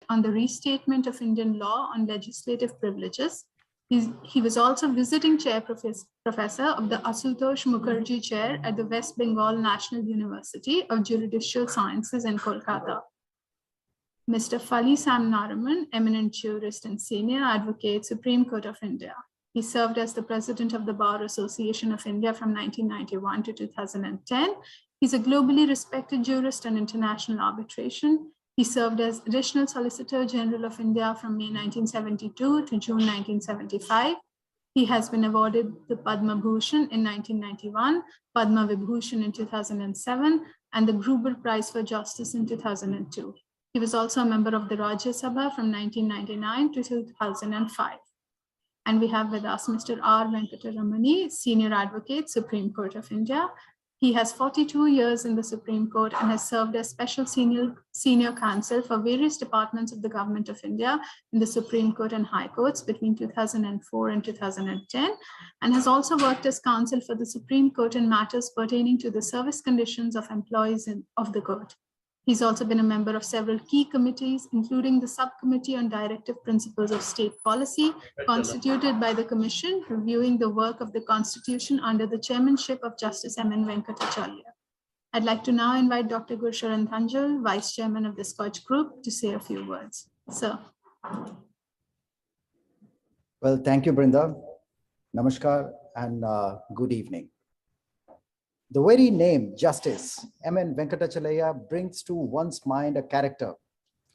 on the restatement of Indian law on legislative privileges. He was also visiting chair professor of the Asutosh Mukherjee Chair at the West Bengal National University of Juridical Sciences in Kolkata. Mr. Fali Sam Nariman, eminent jurist and senior advocate, Supreme Court of India. He served as the president of the Bar Association of India from 1991 to 2010. He's a globally respected jurist on international arbitration. He served as Additional Solicitor General of India from May 1972 to June 1975. He has been awarded the Padma Bhushan in 1991, Padma Vibhushan in 2007, and the Gruber Prize for Justice in 2002. He was also a member of the Rajya Sabha from 1999 to 2005. And we have with us Mr. R. Venkataramani, Senior Advocate, Supreme Court of India. He has 42 years in the Supreme Court and has served as Special Senior Counsel for various departments of the Government of India in the Supreme Court and High Courts between 2004 and 2010, and has also worked as counsel for the Supreme Court in matters pertaining to the service conditions of employees of the court. He's also been a member of several key committees, including the Subcommittee on Directive Principles of State Policy, constituted by the Commission, reviewing the work of the Constitution under the chairmanship of Justice M.N. Venkatachaliah. I'd like to now invite Dr. Gursharan Thanjal, Vice Chairman of the SKOCH Group, to say a few words. Sir. Well, thank you, Brinda. Namaskar and good evening. The very name, Justice, M.N. Venkatachaliah, brings to one's mind a character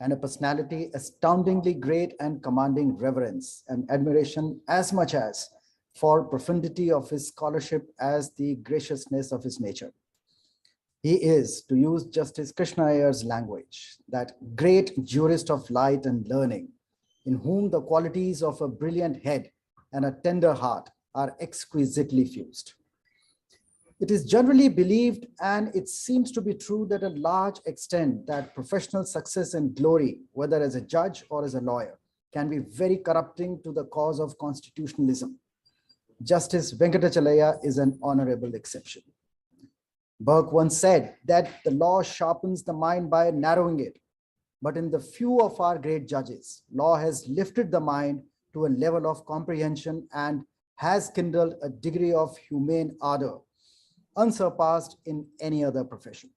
and a personality astoundingly great and commanding reverence and admiration as much as for profundity of his scholarship as the graciousness of his nature. He is, to use Justice Krishna Iyer's language, that great jurist of light and learning, in whom the qualities of a brilliant head and a tender heart are exquisitely fused. It is generally believed, and it seems to be true, that a large extent that professional success and glory, whether as a judge or as a lawyer, can be very corrupting to the cause of constitutionalism. Justice Venkatachaliah is an honorable exception. Burke once said that the law sharpens the mind by narrowing it, but in the few of our great judges, law has lifted the mind to a level of comprehension and has kindled a degree of humane ardor unsurpassed in any other profession.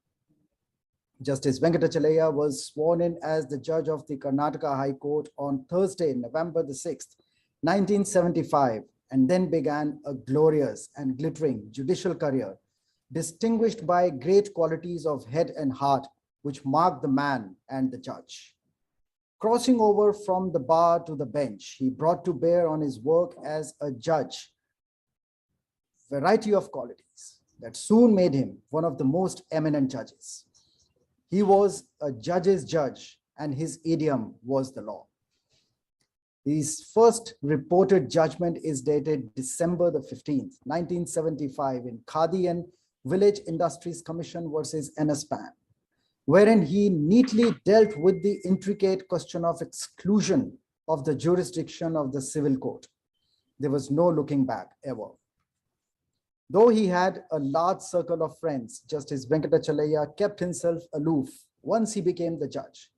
Justice Venkatachaliah was sworn in as the judge of the Karnataka High Court on Thursday, November the 6th, 1975, and then began a glorious and glittering judicial career, distinguished by great qualities of head and heart, which mark the man and the judge. Crossing over from the bar to the bench, he brought to bear on his work as a judge variety of qualities that soon made him one of the most eminent judges. He was a judge's judge, and his idiom was the law. His first reported judgment is dated December the 15th, 1975, in Khadi and Village Industries Commission versus NSPAN, wherein he neatly dealt with the intricate question of exclusion of the jurisdiction of the civil court. There was no looking back ever. Though he had a large circle of friends, Justice Venkatachaliah kept himself aloof once he became the judge.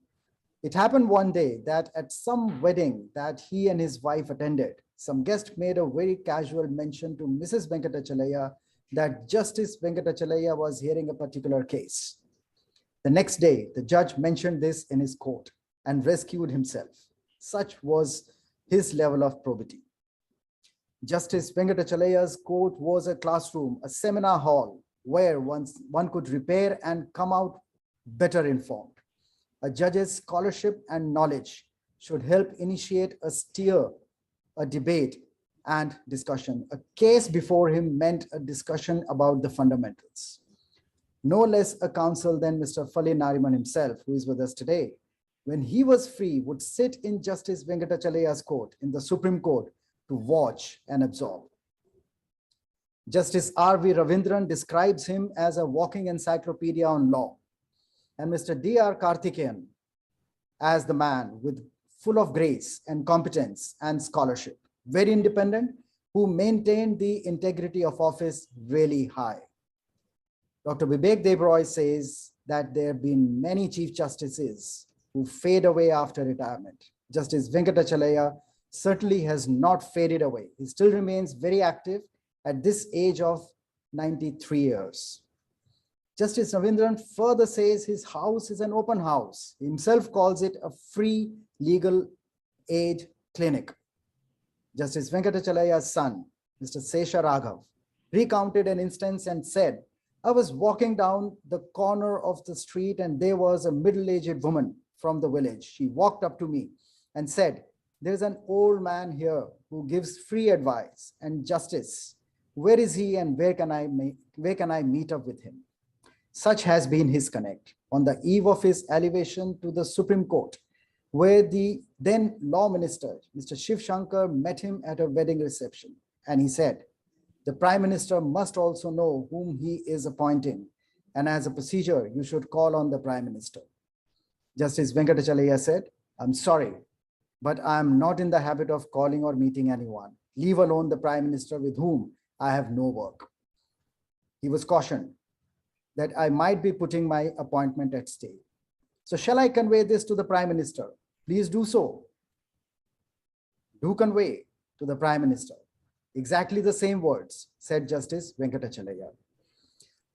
It happened one day that at some wedding that he and his wife attended, some guest made a very casual mention to Mrs. Venkatachaliah that Justice Venkatachaliah was hearing a particular case. The next day, the judge mentioned this in his court and rescued himself. Such was his level of probity. Justice Venkatachaliyah's court was a classroom, a seminar hall, where one could repair and come out better informed. A judge's scholarship and knowledge should help initiate a steer, a debate and discussion. A case before him meant a discussion about the fundamentals. No less a counsel than Mr. Fali Nariman himself, who is with us today, when he was free, would sit in Justice Venkatachaliyah's court in the Supreme Court to watch and absorb. Justice R.V. Ravindran describes him as a walking encyclopedia on law, and Mr. D.R. Karthikeyan as the man with full of grace and competence and scholarship, very independent, who maintained the integrity of office really high. Dr. Vivek Debroy says that there have been many chief justices who fade away after retirement. Justice Venkatachaliah certainly has not faded away. He still remains very active at this age of 93 years. Justice Ravindran further says his house is an open house. He himself calls it a free legal aid clinic. Justice Venkatachalaiah's son, Mr. Sesha Raghav, recounted an instance and said, I was walking down the corner of the street and there was a middle-aged woman from the village. She walked up to me and said, there's an old man here who gives free advice and justice. Where is he and where can I meet up with him? Such has been his connect on the eve of his elevation to the Supreme Court, where the then law minister, Mr. Shiv Shankar, met him at a wedding reception. And he said, the Prime Minister must also know whom he is appointing. And as a procedure, you should call on the Prime Minister. Justice Venkatachaliah said, I'm sorry, but I'm not in the habit of calling or meeting anyone, leave alone the Prime Minister with whom I have no work. He was cautioned that I might be putting my appointment at stake. So shall I convey this to the Prime Minister? Please do so. Do convey to the Prime Minister. Exactly the same words, said Justice Venkatachaliah.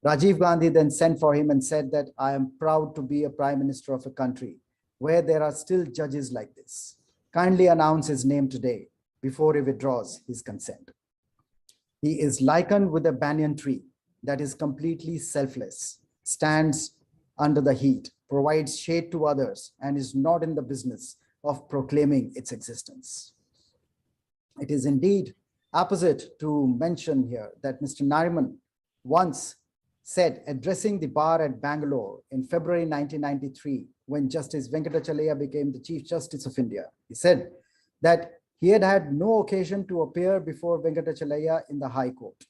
Rajiv Gandhi then sent for him and said that I am proud to be a Prime Minister of a country where there are still judges like this. Kindly announce his name today before he withdraws his consent. He is likened with a banyan tree that is completely selfless, stands under the heat, provides shade to others, and is not in the business of proclaiming its existence. It is indeed opposite to mention here that Mr. Nariman once said, addressing the bar at Bangalore in February 1993, when Justice Venkatachaliah became the Chief Justice of India, he said that he had had no occasion to appear before Venkatachaliah in the High Court.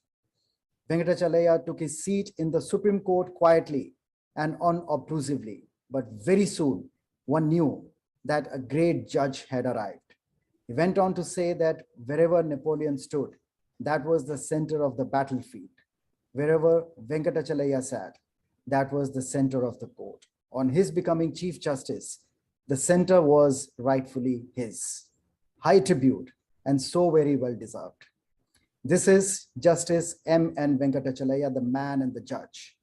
Venkatachaliah took his seat in the Supreme Court quietly and unobtrusively, but very soon one knew that a great judge had arrived. He went on to say that wherever Napoleon stood, that was the center of the battlefield. Wherever Venkatachaliah sat, that was the center of the court. On his becoming Chief Justice, the center was rightfully his. High tribute and so very well deserved. This is Justice M. N. Venkatachaliah, the man and the judge.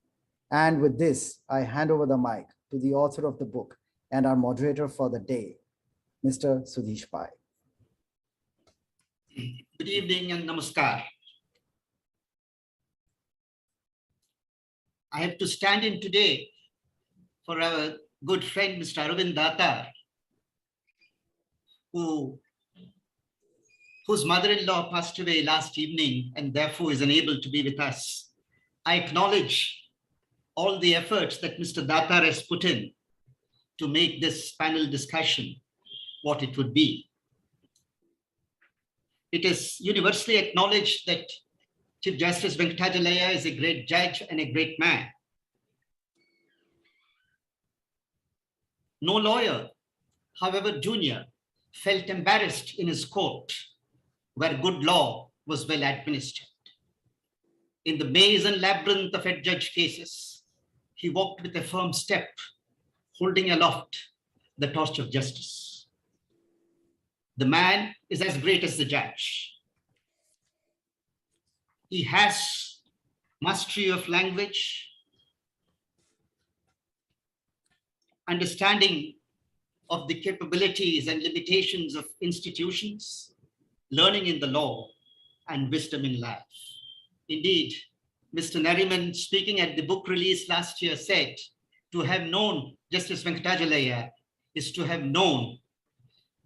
And with this, I hand over the mic to the author of the book and our moderator for the day, Mr. Sudhish Pai. Good evening and namaskar. I have to stand in today for our good friend, Mr. Arvind Datar, whose mother-in-law passed away last evening and therefore is unable to be with us. I acknowledge all the efforts that Mr. Datar has put in to make this panel discussion what it would be. It is universally acknowledged that Chief Justice Venkatachaliah is a great judge and a great man. No lawyer, however junior, felt embarrassed in his court where good law was well administered. In the maze and labyrinth of adjudged cases, he walked with a firm step, holding aloft the torch of justice. The man is as great as the judge. He has mastery of language, understanding of the capabilities and limitations of institutions, learning in the law, and wisdom in life. Indeed, Mr. Nariman, speaking at the book release last year, said, to have known Justice Venkatachaliah is to have known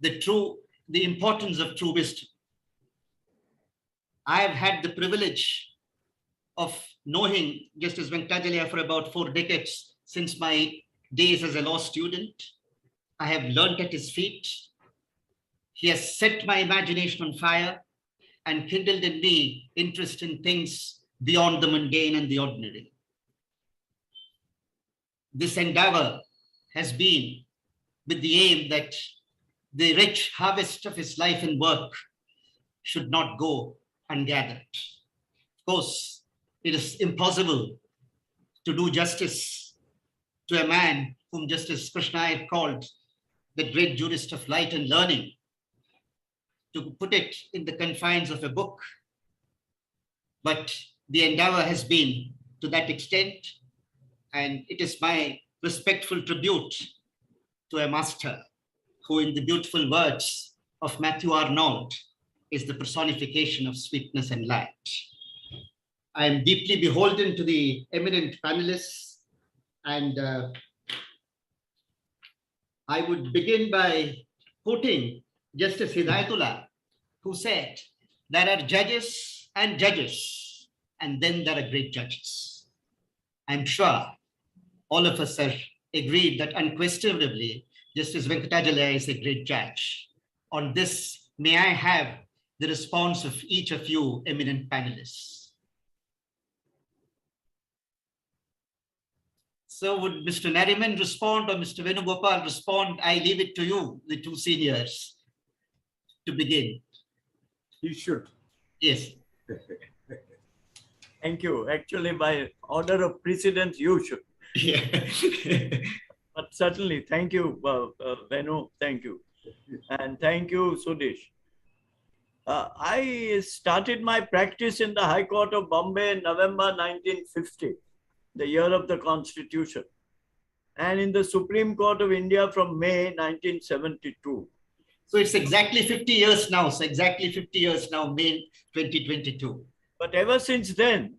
the importance of true wisdom. I have had the privilege of knowing Justice Venkatachaliah for about 4 decades since my days as a law student. I have learned at his feet. He has set my imagination on fire and kindled in me interest in things beyond the mundane and the ordinary. This endeavor has been with the aim that the rich harvest of his life and work should not go ungathered. Of course, it is impossible to do justice to a man whom Justice Krishna had called the great jurist of light and learning, to put it in the confines of a book. But the endeavor has been to that extent, and it is my respectful tribute to a master who, in the beautiful words of Matthew Arnold, is the personification of sweetness and light. I am deeply beholden to the eminent panelists, and I would begin by quoting Justice Hidayatullah, who said, "There are judges and judges, and then there are great judges." I'm sure all of us are agreed that unquestionably Justice Venkatachaliah is a great judge. On this, may I have the response of each of you eminent panelists? So would Mr. Nariman respond or Mr. Venugopal respond? I leave it to you, the two seniors, to begin. You should. Yes. Thank you. Actually, by order of precedence, you should. Yeah. But certainly, thank you, Venu. Thank you. And thank you, Sudhish. I started my practice in the High Court of Bombay in November 1950, the year of the Constitution, and in the Supreme Court of India from May 1972. So it's exactly 50 years now. So exactly 50 years now, May 2022. But ever since then,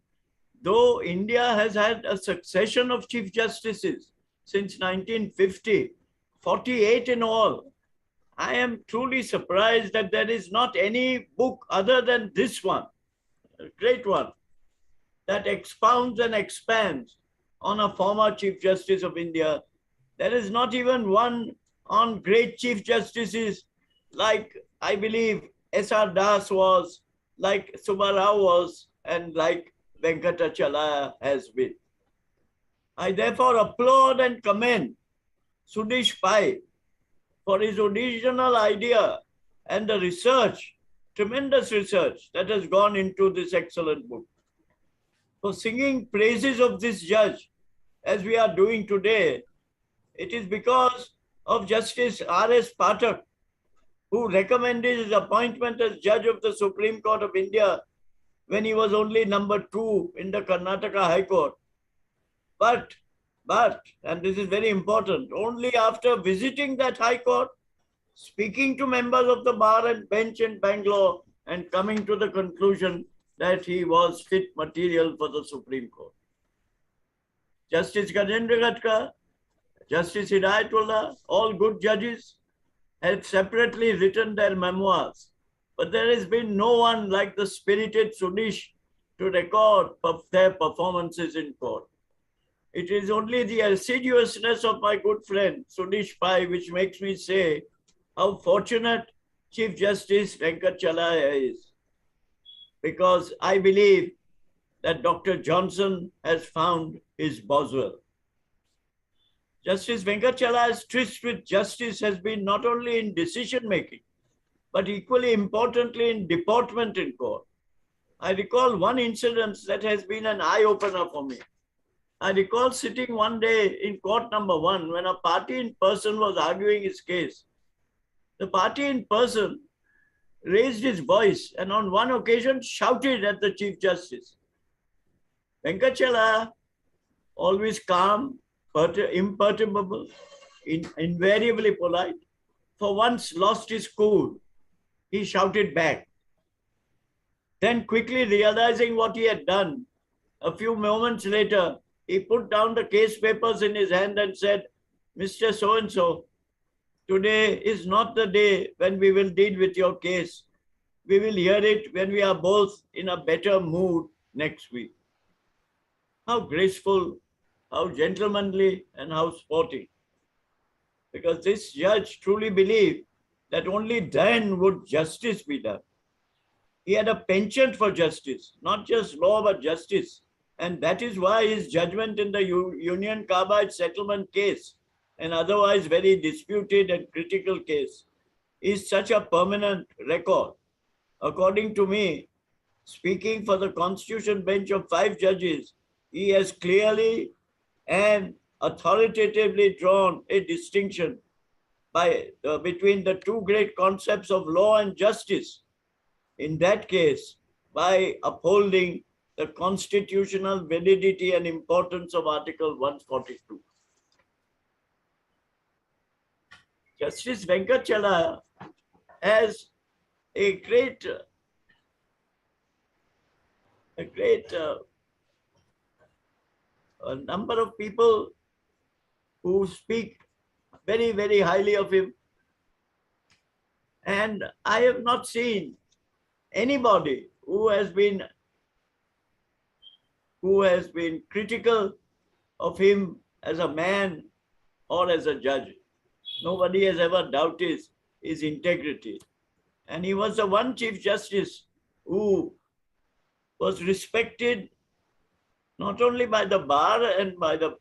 though India has had a succession of Chief Justices since 1950, 48 in all, I am truly surprised that there is not any book other than this one, a great one, that expounds and expands on a former Chief Justice of India. There is not even one on great Chief Justices like, I believe, S.R. Das was, like Subbarao was, and like Venkatachaliah has been. I therefore applaud and commend Sudhish Pai for his original idea and the research, tremendous research that has gone into this excellent book. For singing praises of this judge, as we are doing today, it is because of Justice R.S. Pathak, who recommended his appointment as Judge of the Supreme Court of India when he was only number 2 in the Karnataka High Court. But, and this is very important, only after visiting that High Court, speaking to members of the bar and bench in Bangalore, and coming to the conclusion that he was fit material for the Supreme Court. Justice Gajendra Gadkar, Justice Hidayatullah, all good judges, have separately written their memoirs, but there has been no one like the spirited Sudhish to record their performances in court. It is only the assiduousness of my good friend Sudhish Pai which makes me say how fortunate Chief Justice Venkatachaliah is, because I believe that Dr. Johnson has found his Boswell. Justice Venkatachalah's tryst with justice has been not only in decision-making, but equally importantly in deportment in court. I recall one incident that has been an eye-opener for me. I recall sitting one day in court number 1 when a party in person was arguing his case. The party in person raised his voice and on one occasion shouted at the Chief Justice. Venkatachaliah, always calm, imperturbable, invariably polite, for once lost his cool. He shouted back. Then quickly realizing what he had done, a few moments later, he put down the case papers in his hand and said, "Mr. So-and-so, today is not the day when we will deal with your case. We will hear it when we are both in a better mood next week." How graceful, how gentlemanly, and how sporting. Because this judge truly believed that only then would justice be done. He had a penchant for justice, not just law, but justice. And that is why his judgment in the Union Carbide settlement case, an otherwise very disputed and critical case, is such a permanent record. According to me, speaking for the Constitution bench of 5 judges, he has clearly and authoritatively drawn a distinction between the two great concepts of law and justice. In that case, by upholding the constitutional validity and importance of Article 142. Justice Venkatachaliah has a great number of people who speak very, very highly of him. And I have not seen anybody who has been critical of him as a man or as a judge. Nobody has ever doubted his integrity. And he was the one Chief Justice who was respected not only by the bar and by the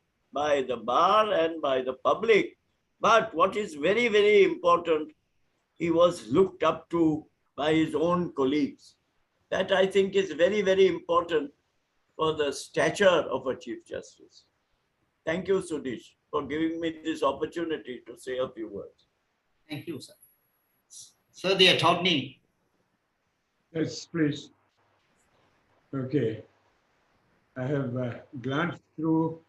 public, but what is very, very important, he was looked up to by his own colleagues. That I think is very, very important for the stature of a Chief Justice. Thank you, Sudhish, for giving me this opportunity to say a few words. Thank you, sir. Sir, the attorney. Yes, please. Okay. I have glanced through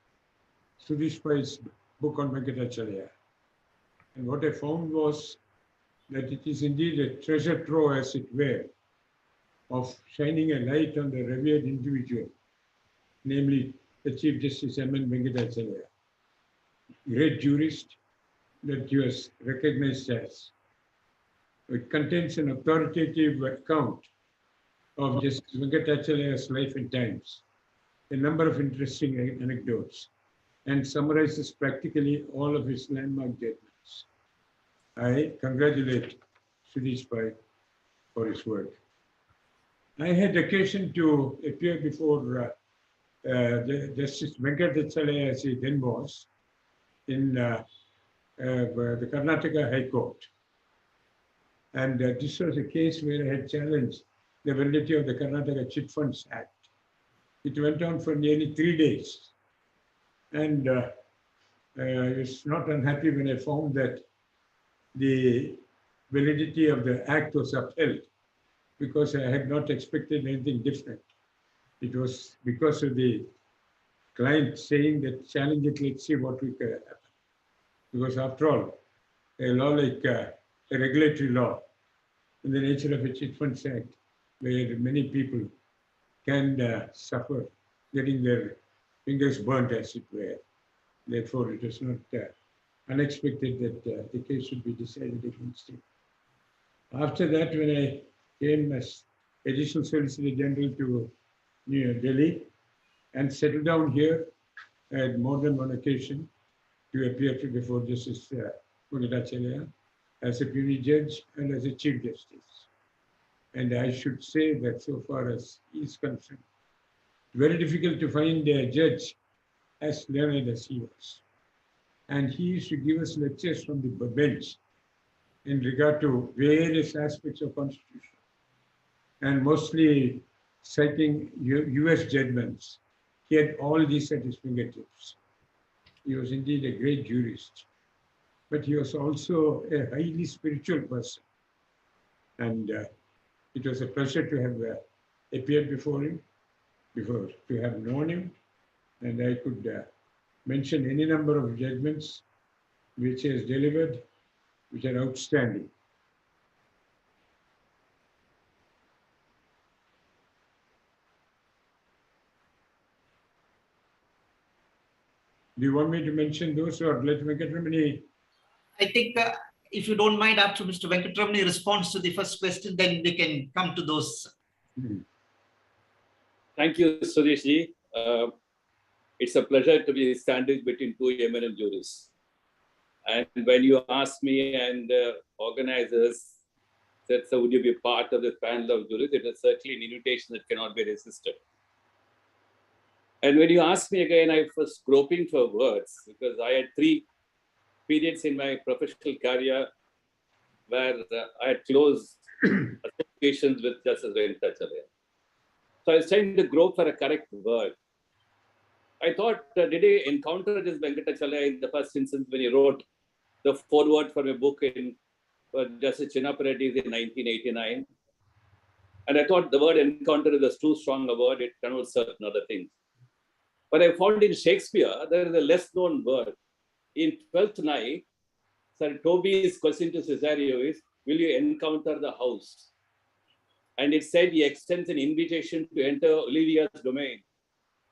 Sudhish Pai's book on Venkatachaliah. And what I found was that it is indeed a treasure trove, as it were, of shining a light on the revered individual, namely the Chief Justice M.N. Venkatachaliah, great jurist that he was recognized as. It contains an authoritative account of Justice Venkatachaliyah's life and times, a number of interesting anecdotes, and summarizes practically all of his landmark judgments. I congratulate Sudhish Pai for his work. I had occasion to appear before Justice Venkatachaliah, as he then was, in the Karnataka High Court. And this was a case where I had challenged the validity of the Karnataka Chit Funds Act. It went on for nearly 3 days. And I was not unhappy when I found that the validity of the act was upheld, because I had not expected anything different. It was because of the client saying that challenge it, let's see what we can happen. Because after all, a law like a regulatory law in the nature of a Chit Funds Act, where many people can suffer getting their fingers burnt, as it were. Therefore, it was not unexpected that the case should be decided against him. After that, when I came as Additional Solicitor General to New Delhi and settled down here, I had more than one occasion to appear before Justice Venkatachaliah as a puisne judge and as a Chief Justice. And I should say that so far as he is concerned, very difficult to find a judge as learned as he was. And he used to give us lectures from the bench in regard to various aspects of Constitution, and mostly citing US judgments. He had all these at his fingertips. He was indeed a great jurist, but he was also a highly spiritual person. And it was a pleasure to have appeared before him, to have known him, and I could mention any number of judgments which he has delivered, which are outstanding. Do you want me to mention those, or let Venkataramani? I think if you don't mind, after Mr. Venkataramani responds to the first question, then we can come to those. Thank you, Sudhish ji. It's a pleasure to be standing between two eminent jurists. And when you asked me and organizers said, so would you be part of the panel of jurists, it is certainly an invitation that cannot be resisted. And when you asked me again, I was groping for words, because I had 3 periods in my professional career where I had close associations with Justice Venkatachaliah. So I was trying to grope for a correct word. I thought, did he encounter this Venkatachaliah in the first instance when he wrote the foreword for a book in Justice Chinnappa Reddy's in 1989. And I thought the word encounter is too strong a word, it connotes certain other things. But I found in Shakespeare, there is a less known word. In 12th Night, Sir Toby's question to Cesario is, will you encounter the house? And it said he extends an invitation to enter Olivia's domain,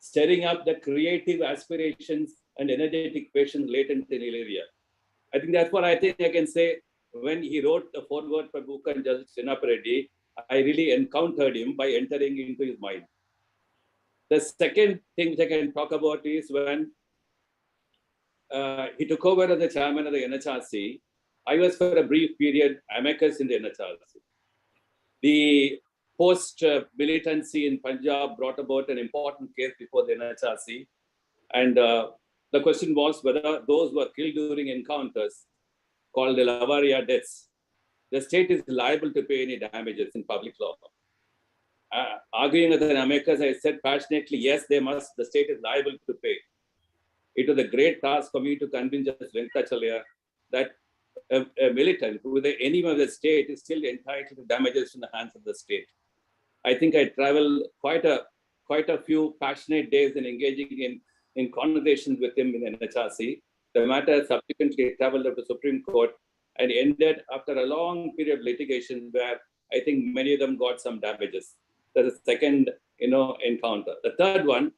stirring up the creative aspirations and energetic passions latent in Olivia. I think that's what I can say. When he wrote the foreword for book on Justice Chinnappa Reddy, I really encountered him by entering into his mind. The second thing which I can talk about is when he took over as the chairman of the NHRC, I was for a brief period amicus in the NHRC. The post-militancy in Punjab brought about an important case before the NHRC. And the question was whether those who were killed during encounters called the Lavaria deaths, the state is liable to pay any damages in public law. Arguing with an amicus, I said passionately, yes, they must, the state is liable to pay. It was a great task for me to convince Justice Venkatachaliah that a militant who is the enemy of the state is still entitled to damages in the hands of the state. I think I traveled quite a few passionate days in engaging in conversations with him in NHRC. The matter subsequently traveled up to Supreme Court and ended after a long period of litigation where I think many of them got some damages. That's the second, encounter. The third one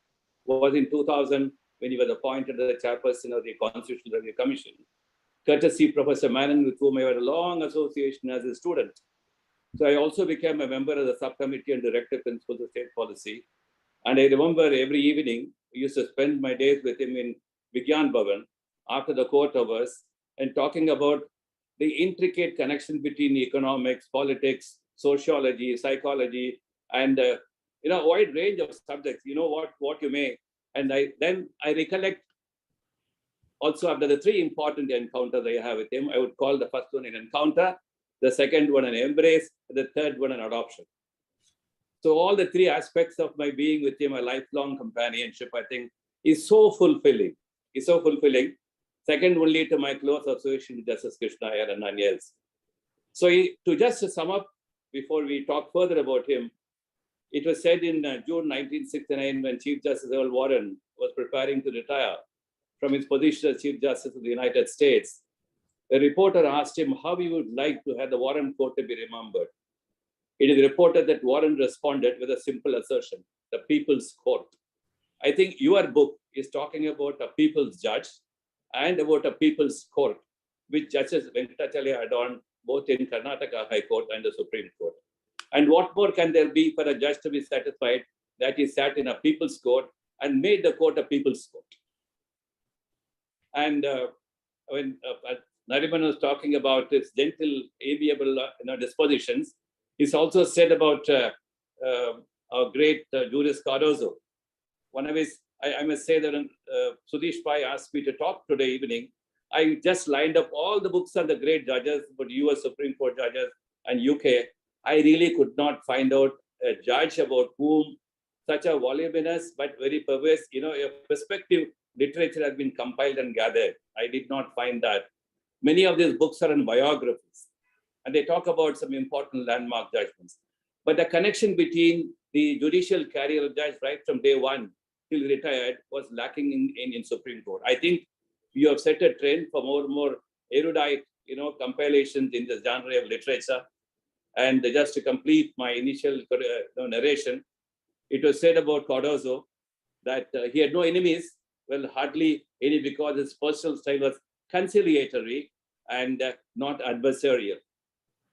was in 2000 when he was appointed as the chairperson of the Constitutional Review Commission, courtesy Professor Manon, with whom I had a long association as a student. So I also became a member of the subcommittee and director principles of state policy. And I remember every evening, I used to spend my days with him in Vigyan Bhavan after the court hours and talking about the intricate connection between economics, politics, sociology, psychology, and a wide range of subjects, what you may. And then I recollect also after the three important encounters I have with him, I would call the first one an encounter, the second one an embrace, the third one an adoption. So all the three aspects of my being with him, a lifelong companionship, I think, is so fulfilling. It's so fulfilling. Second only to my close association with Justice Krishna Iyer and none else. So to just sum up, before we talk further about him, it was said in June 1969 when Chief Justice Earl Warren was preparing to retire from his position as Chief Justice of the United States, a reporter asked him how he would like to have the Warren Court to be remembered. It is reported that Warren responded with a simple assertion, the People's Court. I think your book is talking about a people's judge and about a people's court, which Justice Venkatachaliah adorned both in Karnataka High Court and the Supreme Court. And what more can there be for a judge to be satisfied that he sat in a people's court and made the court a people's court? And when Nariman was talking about his gentle, amiable dispositions, he's also said about our great Juris Cardozo. One of his, I must say that Sudhish Pai asked me to talk today evening. I just lined up all the books on the great judges, but US Supreme Court judges and UK. I really could not find out a judge about whom such a voluminous but very perverse, a perspective literature has been compiled and gathered. I did not find that. Many of these books are in biographies, and they talk about some important landmark judgments. But the connection between the judicial career of judge right from day one till retired was lacking in Supreme Court. I think you have set a trend for more and more erudite, compilations in the genre of literature. And just to complete my initial narration, it was said about Cardozo that he had no enemies. Well, hardly any, because his personal style was conciliatory and not adversarial.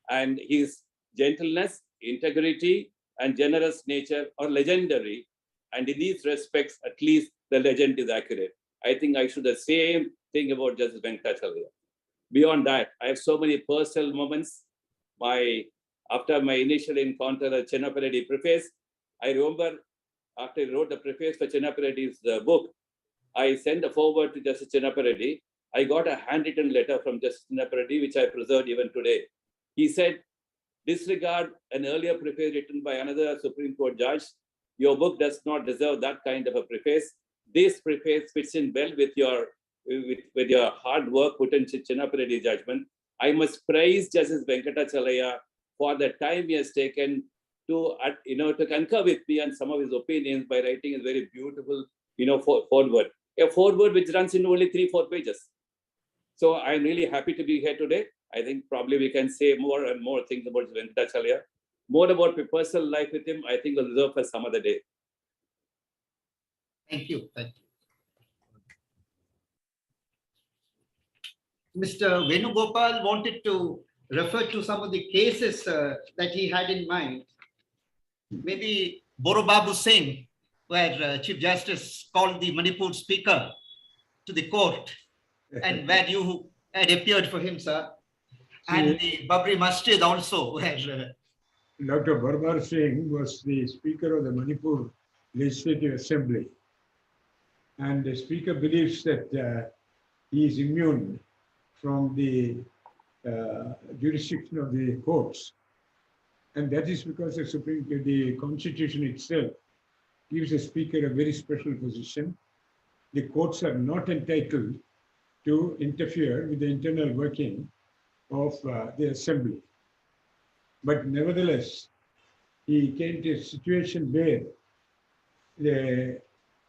And his gentleness, integrity, and generous nature are legendary. And in these respects, at least the legend is accurate. I think I should the same thing about Justice Venkatachaliah. Beyond that, I have so many personal moments. After my initial encounter at Chinnappa Reddy preface, I remember after I wrote the preface for Chinnappa Reddy's book, I sent a forward to Justice Chinnappa Reddy. I got a handwritten letter from Justice Chinnappa Reddy, which I preserved even today. He said, disregard an earlier preface written by another Supreme Court judge. Your book does not deserve that kind of a preface. This preface fits in well with your with your hard work put in Chinnapalli judgment. I must praise Justice Venkatachaliah for the time he has taken to to concur with me on some of his opinions by writing a very beautiful foreword. A foreword which runs in only 3-4 pages. So I'm really happy to be here today. I think probably we can say more and more things about Venkatachaliah. More about my personal life with him, I think we'll reserve for some other day. Thank you. Thank you. Mr. Venugopal wanted to refer to some of the cases that he had in mind. Maybe Borobabu Singh, where Chief Justice called the Manipur speaker to the court, and where you had appeared for him, sir. And the Babri Masjid also, where Dr. Borobabu Singh was the Speaker of the Manipur Legislative Assembly. And the Speaker believes that he is immune from the jurisdiction of the courts. And that is because the Constitution itself gives the Speaker a very special position. The courts are not entitled to interfere with the internal working of the Assembly. But nevertheless, he came to a situation where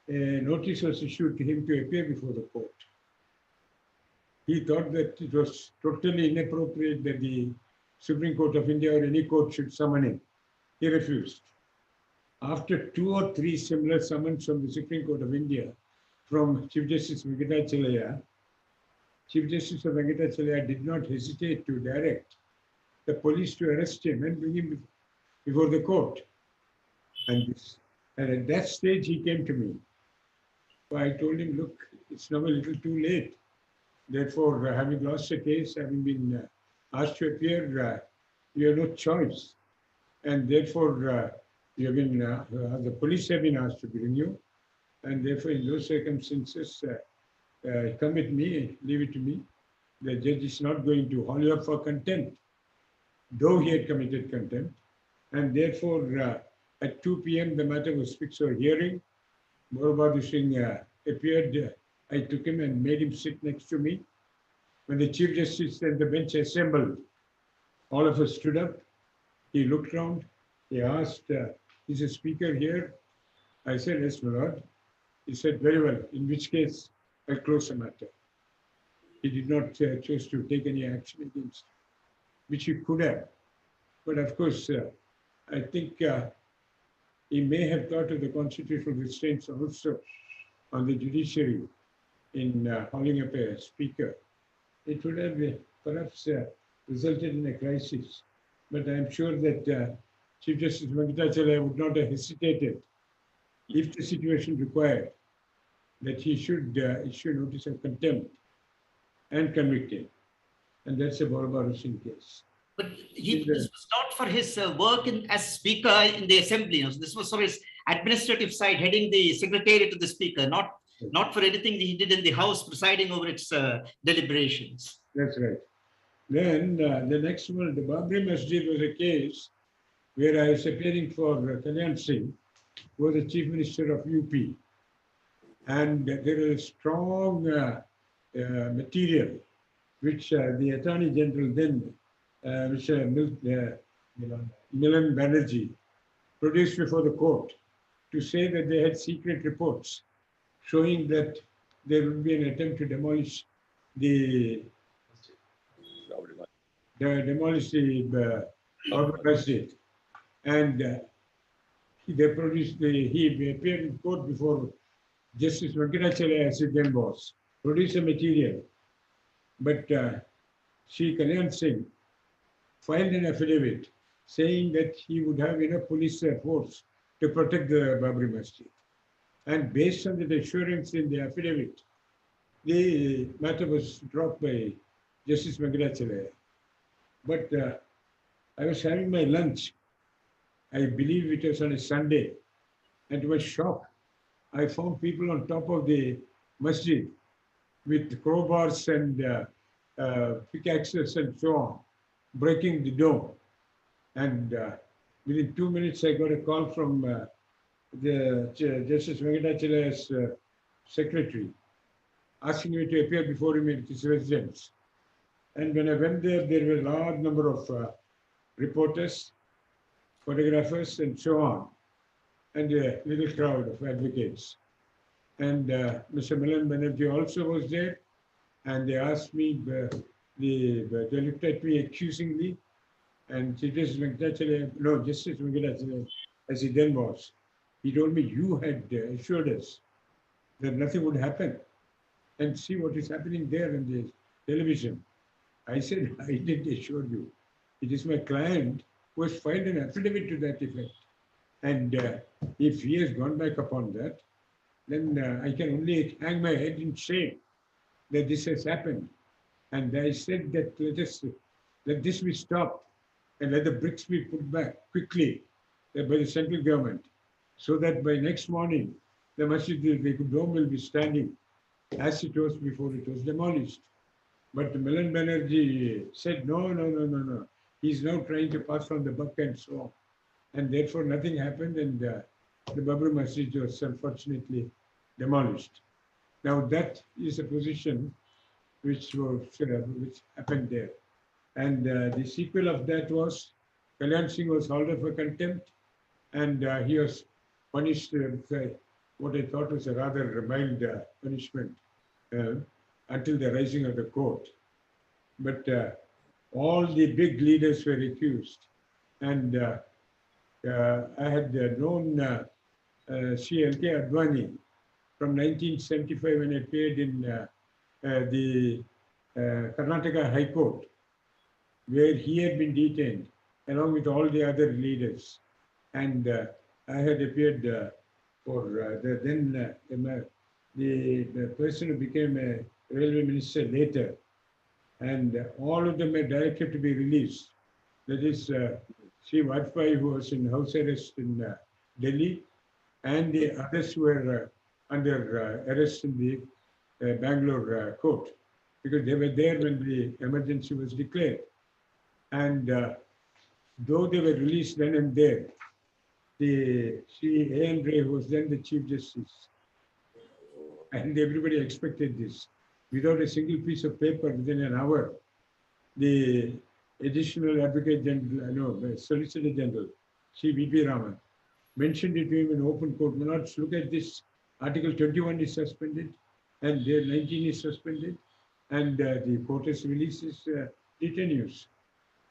a notice was issued to him to appear before the court. He thought that it was totally inappropriate that the Supreme Court of India or any court should summon him. He refused. After 2 or 3 similar summons from the Supreme Court of India, from Chief Justice Venkatachaliah, Chief Justice of Venkatachaliah did not hesitate to direct the police to arrest him and bring him before the court. And at that stage, he came to me. So I told him, look, it's now a little too late. Therefore, having lost a case, having been asked to appear, you have no choice. And therefore, you have been, the police have been asked to bring you. And therefore, in those circumstances, come with me, leave it to me. The judge is not going to haul you up for contempt, though he had committed contempt. And therefore, at 2 p.m., the matter was fixed for hearing. Borobabu Singh appeared. I took him and made him sit next to me. When the Chief Justice and the bench assembled, all of us stood up. He looked round. He asked, is the speaker here? I said, yes, my lord. He said, very well, in which case I'll close the matter. He did not choose to take any action against, which he could have. But of course, I think he may have thought of the constitutional restraints also on the judiciary in hauling up a speaker. It would have perhaps resulted in a crisis. But I'm sure that Chief Justice Venkatachaliah would not have hesitated if the situation required that he should issue notice of contempt and convict him. And that's a Borobabu Singh case. But this was not for his work as speaker in the assembly. This was for his administrative side, heading the secretariat to the speaker, not for anything he did in the house, presiding over its deliberations. That's right. Then the next one, the Babri Masjid, was a case where I was appearing for Kalyan Singh, who was the Chief Minister of UP. And there is strong material which the Attorney General then, Milan Banerjee, produced before the court to say that they had secret reports showing that there would be an attempt to demolish the masjid. And they produced he appeared in court before Justice Venkatachaliah, as it then was, produced the material. But Shri Kalyan Singh filed an affidavit saying that he would have enough police force to protect the Babri Masjid. And based on the assurance in the affidavit, the matter was dropped by Justice Venkatachaliah. But I was having my lunch. I believe it was on a Sunday. And to my shock, I found people on top of the masjid with crowbars and pickaxes and so on, breaking the dome. And within 2 minutes, I got a call from the Justice Venkatachaliyah's secretary asking me to appear before him at his residence. And when I went there, there were a large number of reporters, photographers, and so on, and a little crowd of advocates. And Mr. Milan Banerjee also was there, and they asked me, they looked at me accusingly, and Justice Venkatachaliah, as he then was, he told me, you had assured us that nothing would happen, and see what is happening there in the television. I said, I did assure you. It is my client who has filed an affidavit to that effect. And if he has gone back upon that, then I can only hang my head in shame that this has happened. And I said that let this be stopped and let the bricks be put back quickly by the central government, so that by next morning, the Masjid Dome will be standing as it was before it was demolished. But Milan Banerjee said, no. He's now trying to pass on the buck and so on. And therefore nothing happened, and the Babri Masjid was unfortunately demolished. Now that is a position which happened there. And the sequel of that was Kalyan Singh was hauled up for contempt, and he was punished with what I thought was a rather mild punishment until the rising of the court. But all the big leaders were accused. And I had known Sri L.K. Advani from 1975 when I appeared in the Karnataka High Court, where he had been detained along with all the other leaders. And I had appeared for the person who became a railway minister later. And all of them were directed to be released. That is Sri Vajpayee, who was in house arrest in Delhi, and the others who were under arrest in the Bangalore court, because they were there when the emergency was declared. And though they were released then and there, the Sri A.N. Ray, who was then the Chief Justice, and everybody expected this. Without a single piece of paper, within an hour, the additional advocate general, Solicitor General, Sri V.P. Raman, mentioned it to him in open court. Manoj, look at this. Article 21 is suspended, and 19 is suspended, and the court has released his detainees.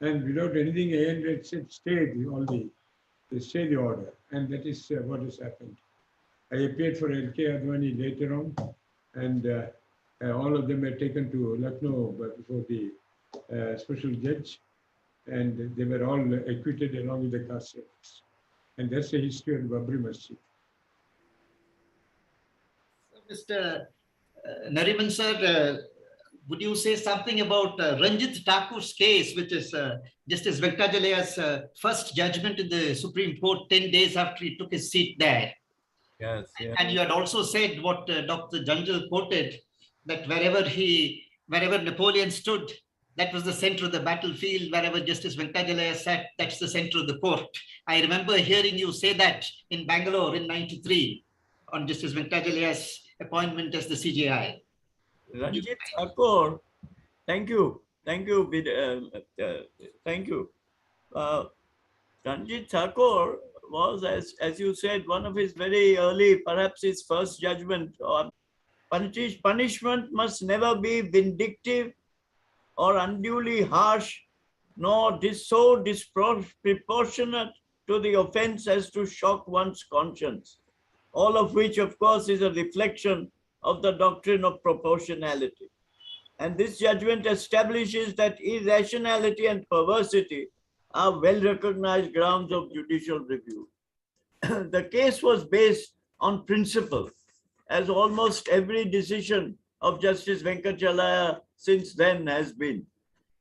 And without anything, A.N. Red said, stay the order, and that is what has happened. I appeared for L.K. Advani later on, and all of them were taken to Lucknow before the special judge, and they were all acquitted along with the caste service. And that's the history of the Babri Masjid. Mr. Nariman sir, would you say something about Ranjit Thakur's case, which is Justice Venkatachalya's first judgment in the Supreme Court 10 days after he took his seat there? Yes, yes. And you had also said what Dr. Janjal quoted, that wherever Napoleon stood, that was the center of the battlefield. Wherever Justice Venkatachalaya sat, that's the center of the court. I remember hearing you say that in Bangalore in '93 on Justice Venkatachalyah's appointment as the CJI. Ranjit Thakur, thank you. Thank you. Ranjit Thakur was, as you said, one of his very early, perhaps his first judgment. Punishment must never be vindictive or unduly harsh, nor so disproportionate to the offense as to shock one's conscience. All of which, of course, is a reflection of the doctrine of proportionality. And this judgment establishes that irrationality and perversity are well-recognized grounds of judicial review. The case was based on principle, as almost every decision of Justice Venkatachalaya since then has been.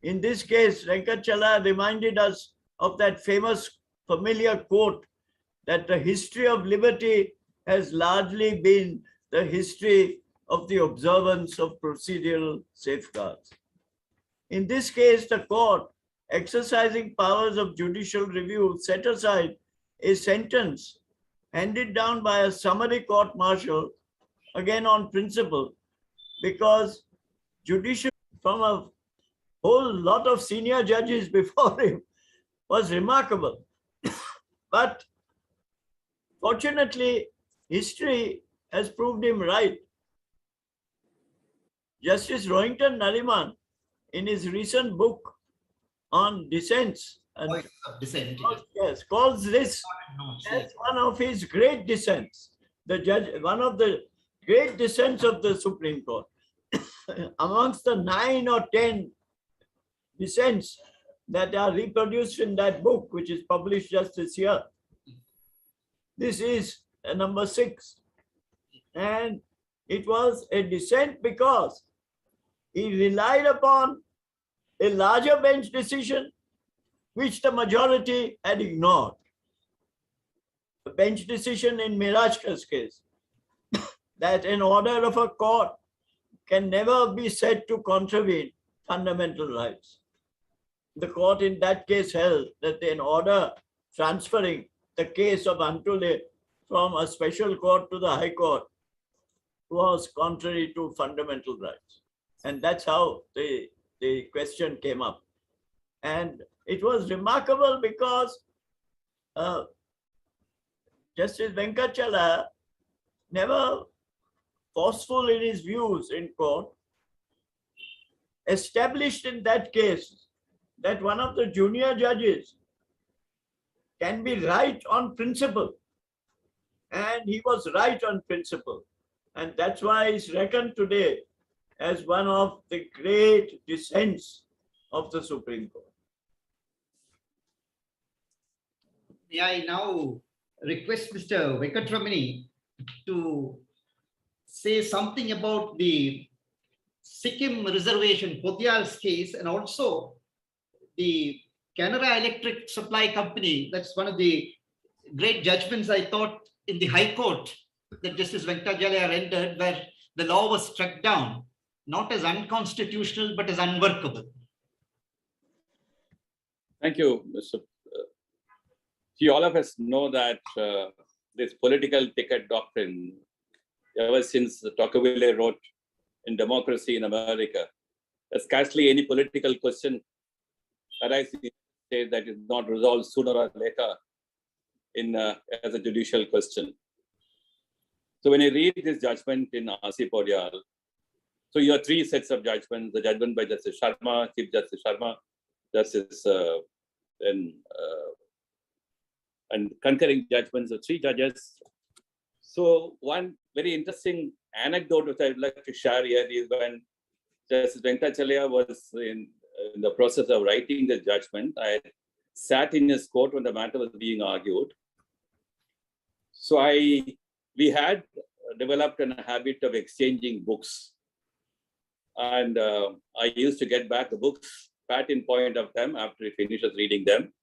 In this case, Venkatachalaya reminded us of that famous familiar quote that the history of liberty has largely been the history of the observance of procedural safeguards. In this case, the court, exercising powers of judicial review, set aside a sentence handed down by a summary court-martial, again on principle, because judicial from a whole lot of senior judges before him was remarkable. But fortunately, history has proved him right. Justice Arvind Nariman, in his recent book on dissents, and Voice of dissent. yes, calls this as one of his great dissents. The judge, one of the great dissents of the Supreme Court. Amongst the 9 or 10 dissents that are reproduced in that book, which is published just this year, this is number 6. And it was a dissent because he relied upon a larger bench decision which the majority had ignored. The bench decision in Mirajkar's case, that an order of a court can never be said to contravene fundamental rights. The court in that case held that an order transferring the case of Antule from a special court to the High Court was contrary to fundamental rights. And that's how the question came up. And it was remarkable because Justice Venkatachaliah, never forceful in his views in court, established in that case that one of the junior judges can be right on principle. And he was right on principle. And that's why he's reckoned today as one of the great dissents of the Supreme Court. May I now request Mr. Venkataramani to say something about the Sikkim reservation, Podial's case, and also the Canara Electric Supply Company. That's one of the great judgments, I thought, in the High Court that Justice Venkatachaliah rendered, where the law was struck down, not as unconstitutional, but as unworkable. Thank you, Mr. See, all of us know that this political ticket doctrine, ever since Tocqueville wrote in Democracy in America, there's scarcely any political question arises that is not resolved sooner or later in as a judicial question. So when you read this judgment in R.C. Podial, so you have 3 sets of judgments: the judgment by Justice Sharma, Chief Justice Sharma, Justice and concurring judgments of 3 judges. So one very interesting anecdote which I would like to share here is when Justice Venkatachaliah was in the process of writing the judgment, I sat in his court when the matter was being argued. So we had developed a habit of exchanging books. And I used to get back the books, pat in point of them after he finishes reading them.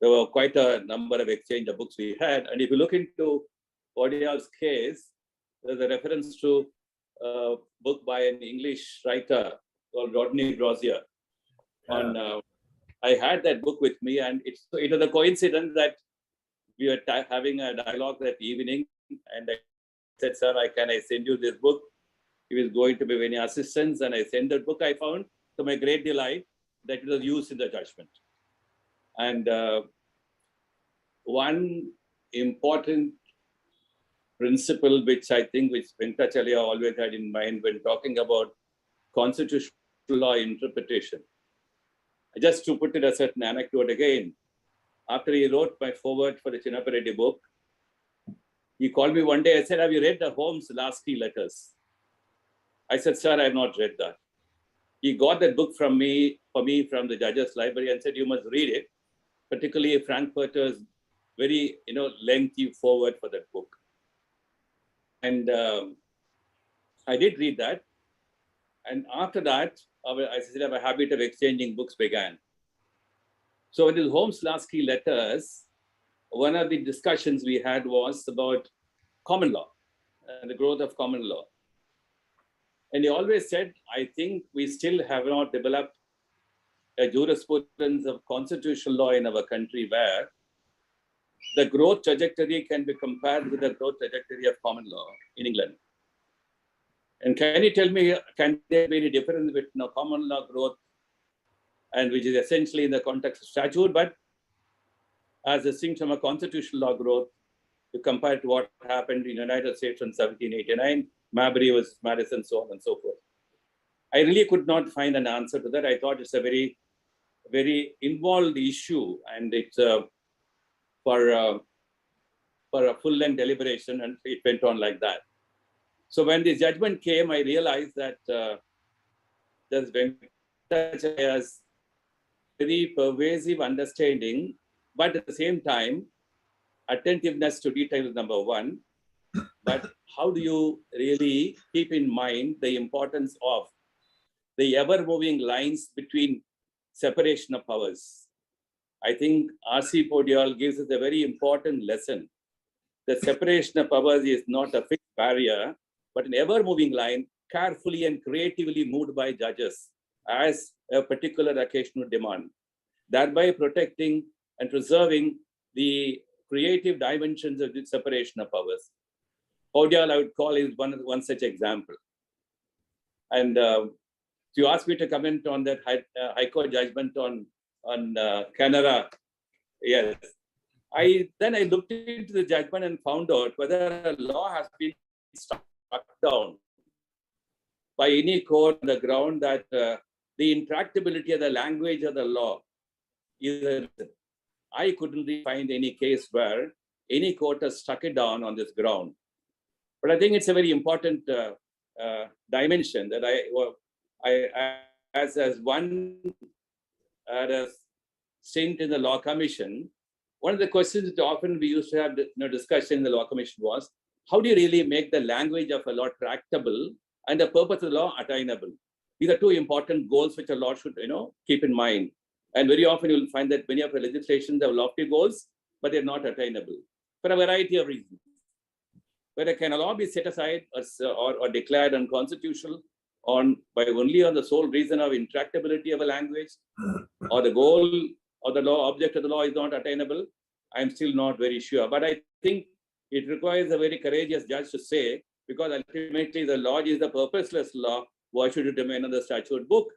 There were quite a number of exchange of books we had. And if you look into Podial's case, there's a reference to a book by an English writer called Rodney Brosier. And I had that book with me, and it was a coincidence that we were having a dialogue that evening, and I said, "Sir, can I send you this book?" He was going to be any assistance, and I sent the book. I found, to my great delight, that it was used in the judgment. And one important principle which I think which Venkatachaliah always had in mind when talking about constitutional law interpretation. Just to put it a certain anecdote again, after he wrote my foreword for the Chinnapareddy book, he called me one day. I said, "Have you read the Holmes' Lasky letters?" I said, "Sir, I have not read that." He got that book for me from the judge's library and said, "You must read it," particularly Frankfurter's very lengthy foreword for that book. And I did read that. And after that, I said, a habit of exchanging books began. So in the Holmes' Lasky letters, one of the discussions we had was about common law and the growth of common law. And he always said, "I think we still have not developed a jurisprudence of constitutional law in our country where the growth trajectory can be compared with the growth trajectory of common law in England." And can you tell me, can there be any difference between common law growth, and which is essentially in the context of statute, but as distinct from a constitutional law growth, to compare to what happened in the United States in 1789, Marbury was Madison, so on and so forth. I really could not find an answer to that. I thought it's a very, very involved issue, and it's for a full-length deliberation, and it went on like that. So when the judgment came, I realized that there's Venkatachaliah's very pervasive understanding, but at the same time, attentiveness to detail is number one. But how do you really keep in mind the importance of the ever-moving lines between separation of powers? I think R.C. Podial gives us a very important lesson. The separation of powers is not a fixed barrier, but an ever-moving line, carefully and creatively moved by judges as a particular occasion would demand, thereby protecting and preserving the creative dimensions of the separation of powers. Podial, I would call, is one such example. And you asked me to comment on that High Court judgment on Canara. Yes. Then I looked into the judgment and found out whether a law has been struck down by any court on the ground that the intractability of the language of the law is a reason. I couldn't really find any case where any court has struck it down on this ground. But I think it's a very important dimension that as one stint in the Law Commission, one of the questions that often we used to have discussion in the Law Commission was, how do you really make the language of a law tractable and the purpose of the law attainable? These are two important goals which a law should keep in mind. And very often you'll find that many of the legislations have lofty goals, but they're not attainable for a variety of reasons. Whether can a law be set aside or declared unconstitutional by only on the sole reason of intractability of a language, or the goal or the law object of the law is not attainable, I'm still not very sure. But I think it requires a very courageous judge to say, because ultimately the law is the purposeless law, why should it remain on the statute book?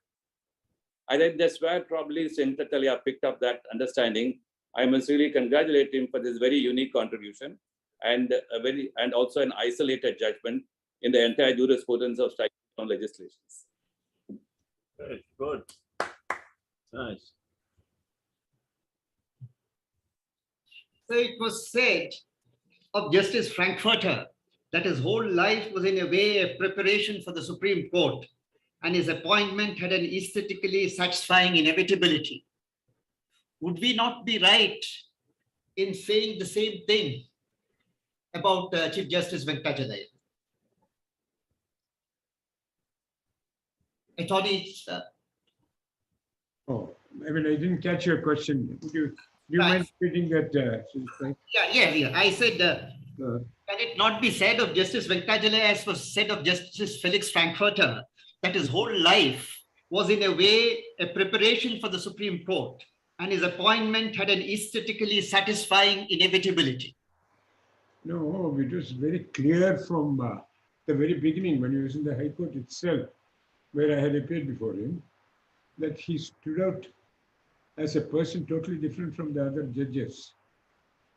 I think that's where probably Venkatachaliah picked up that understanding. I must really congratulate him for this very unique contribution and also an isolated judgment in the entire jurisprudence of statute on legislations. Very good. Nice. So it was said of Justice Frankfurter that his whole life was in a way a preparation for the Supreme Court, and his appointment had an aesthetically satisfying inevitability. Would we not be right in saying the same thing about Chief Justice Venkatachaliah? Attorney. Oh, I mean, I didn't catch your question. Do you mind repeating that? Yeah. I said, can it not be said of Justice Venkatachaliah as was said of Justice Felix Frankfurter, that his whole life was in a way a preparation for the Supreme Court, and his appointment had an aesthetically satisfying inevitability? No, it was very clear from the very beginning when he was in the High Court itself, where I had appeared before him, that he stood out as a person totally different from the other judges.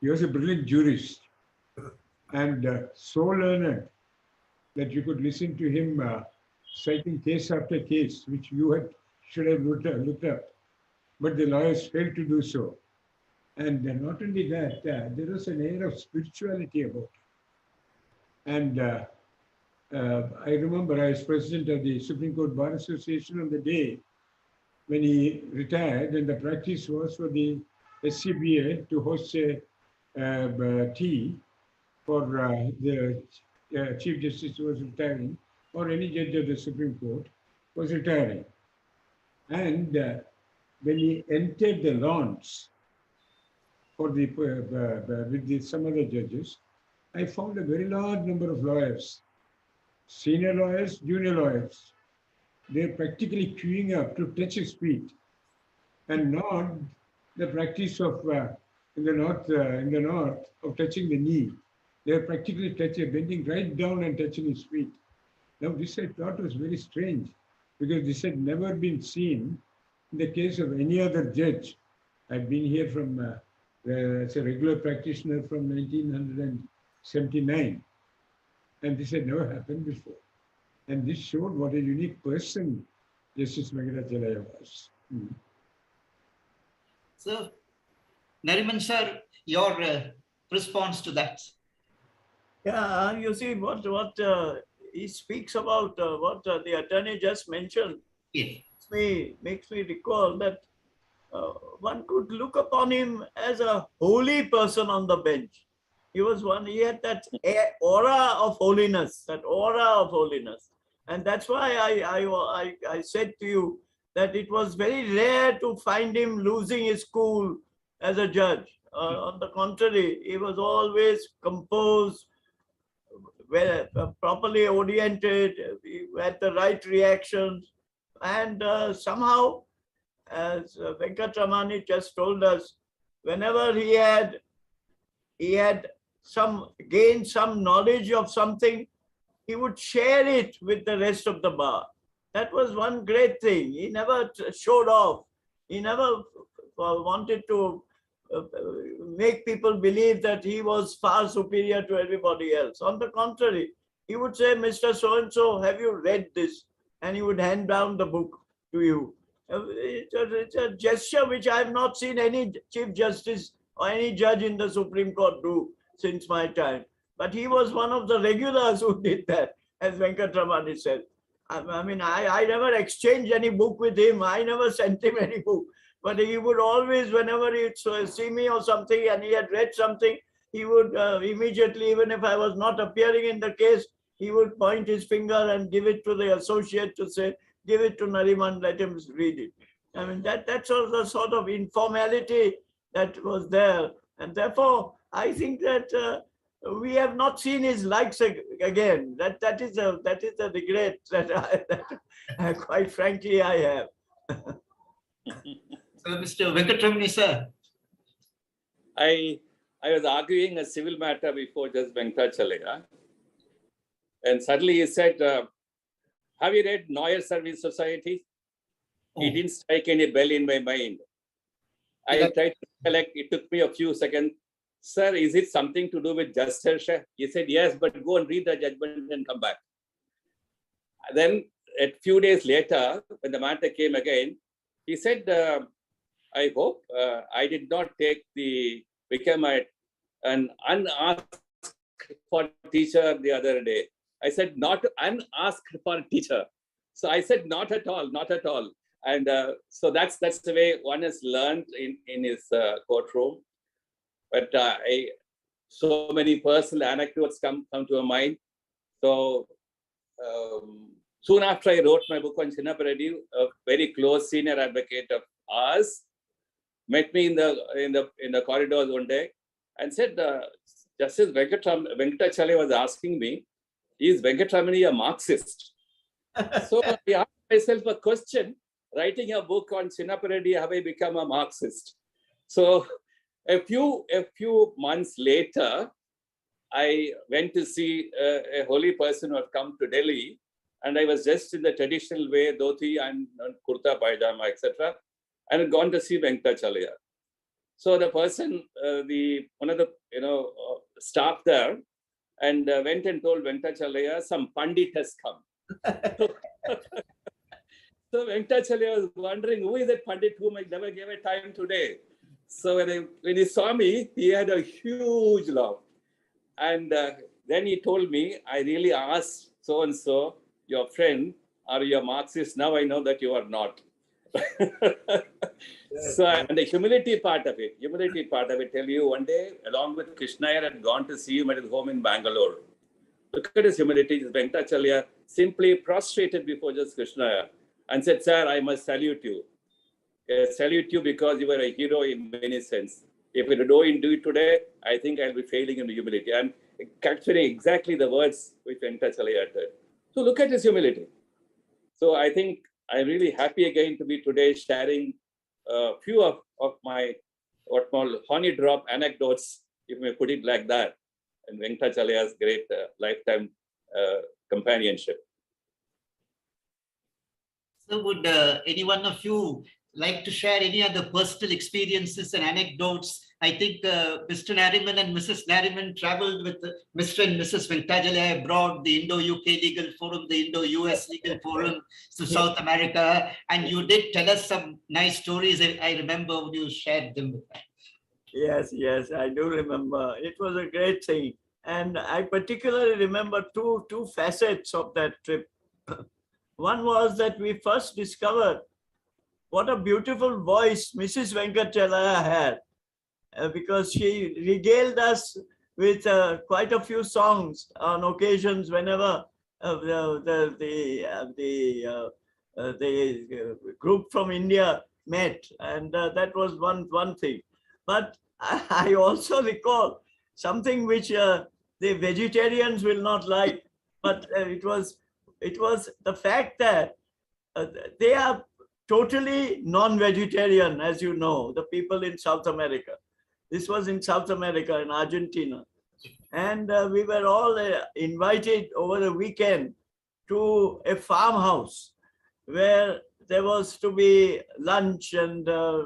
He was a brilliant jurist and so learned that you could listen to him citing case after case, which you should have looked up, but the lawyers failed to do so. And not only that, there was an air of spirituality about it. And I remember I was president of the Supreme Court Bar Association on the day when he retired, and the practice was for the SCBA to host a tea for the Chief Justice who was retiring, or any judge of the Supreme Court was retiring. And when he entered the lawns for the with some other judges, I found a very large number of lawyers, senior lawyers, junior lawyers. They're practically queuing up to touch his feet, and not the practice of in the north of touching the knee. They're practically bending right down and touching his feet. Now, this I thought was very strange because this had never been seen in the case of any other judge. I've been here from as a regular practitioner from 1979, and this had never happened before. And this showed what a unique person Justice Venkatachaliah was. So, Nariman sir, your response to that? Yeah, you see what he speaks about, what the attorney just mentioned. Yes. Makes me recall that one could look upon him as a holy person on the bench. He had that aura of holiness, And that's why I said to you that it was very rare to find him losing his cool as a judge. On the contrary, he was always composed, properly oriented, he had the right reactions, and somehow, as Venkataramani just told us, whenever he had gained some knowledge of something, he would share it with the rest of the bar. That was one great thing. He never showed off. He never wanted to make people believe that he was far superior to everybody else. On the contrary, he would say, Mr. So-and-so, have you read this? And he would hand down the book to you. It's a gesture which I have not seen any Chief Justice or any judge in the Supreme Court do since my time. But he was one of the regulars who did that, as Venkataramani said. I mean, I never exchanged any book with him. I never sent him any book. But he would always, whenever he'd see me or something and he had read something, he would immediately, even if I was not appearing in the case, he would point his finger and give it to the associate to say, give it to Nariman, let him read it. I mean, that's the sort of informality that was there. And therefore, I think that we have not seen his likes again. That is a regret that quite frankly, I have. So, Mr. Venkataramani, sir. I was arguing a civil matter before Justice Venkatachaliah, and suddenly he said, have you read Noyer Service Society? Oh. He didn't strike any bell in my mind. I tried to collect, it took me a few seconds. Sir, is it something to do with justice? He said, yes, but go and read the judgment and come back. Then a few days later, when the matter came again, he said, I hope I did not become an unasked for teacher the other day. I said, not unasked for teacher. So I said, not at all, not at all. And so that's the way one has learned in his courtroom. But so many personal anecdotes come to my mind. So soon after I wrote my book on Chinnappa, a very close senior advocate of ours met me in the corridors one day and said, Justice Venkatachaliah was asking me, is Venkataramani a Marxist? So I asked myself a question, writing a book on Chinnappa Reddy, have I become a Marxist? So a few months later, I went to see a holy person who had come to Delhi, and I was dressed in the traditional way, dhoti and kurta, pajama, etc., and had gone to see Venkatachaliah. So the person, one of the staff there, and went and told Venkatachaliah, some Pandit has come. So Venkatachaliah was wondering, who is that Pandit whom I never gave a time today? So when he saw me, he had a huge laugh. And then he told me, I really asked so-and-so, your friend, are you a Marxist? Now I know that you are not. So, and the humility part of it, tell you, one day, along with Krishna, I had gone to see him at his home in Bangalore. Look at his humility. Venkatachaliah simply prostrated before just Krishna and said, sir, I must salute you. Salute you because you were a hero in many sense. If you don't do it today, I think I'll be failing in humility. And capturing exactly the words which Venkatachaliah uttered. So look at his humility. So I think I'm really happy again to be today sharing a few of my what called honey drop anecdotes, if we put it like that, and Venkatachaliyah's great lifetime companionship. So would any one of you like to share any other personal experiences and anecdotes? I think Mr. Nariman and Mrs. Nariman traveled with Mr. and Mrs. Venkatachaliah abroad, the Indo-UK Legal Forum, the Indo-US Legal Forum to South America. And you did tell us some nice stories. I remember when you shared them with us. Yes, yes, I do remember. It was a great thing. And I particularly remember two facets of that trip. One was that we first discovered what a beautiful voice Mrs. Venkatachaliah had, because she regaled us with quite a few songs on occasions whenever the group from India met, and that was one thing. But I also recall something which the vegetarians will not like, but it was the fact that they are totally non-vegetarian, as you know, the people in South America. This was in South America, in Argentina. And we were all invited over the weekend to a farmhouse where there was to be lunch and a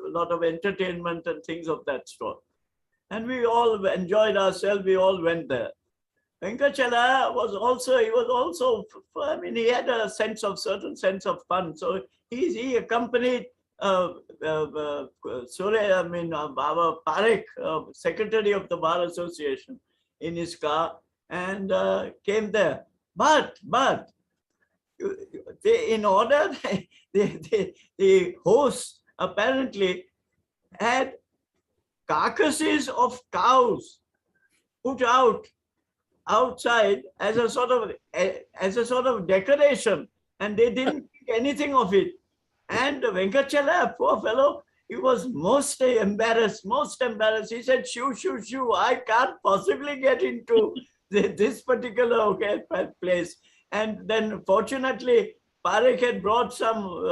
lot of entertainment and things of that sort. And we all enjoyed ourselves. We all went there. Venkatachaliah was also, I mean, he had a certain sense of fun. So he accompanied our Parekh, secretary of the Bar Association, in his car and came there. But the hosts apparently had carcasses of cows put outside as a sort of decoration, and they didn't think anything of it. And Venkatachaliah, poor fellow, he was most embarrassed. He said, shoo, I can't possibly get into this particular place. And then fortunately, Parekh had brought some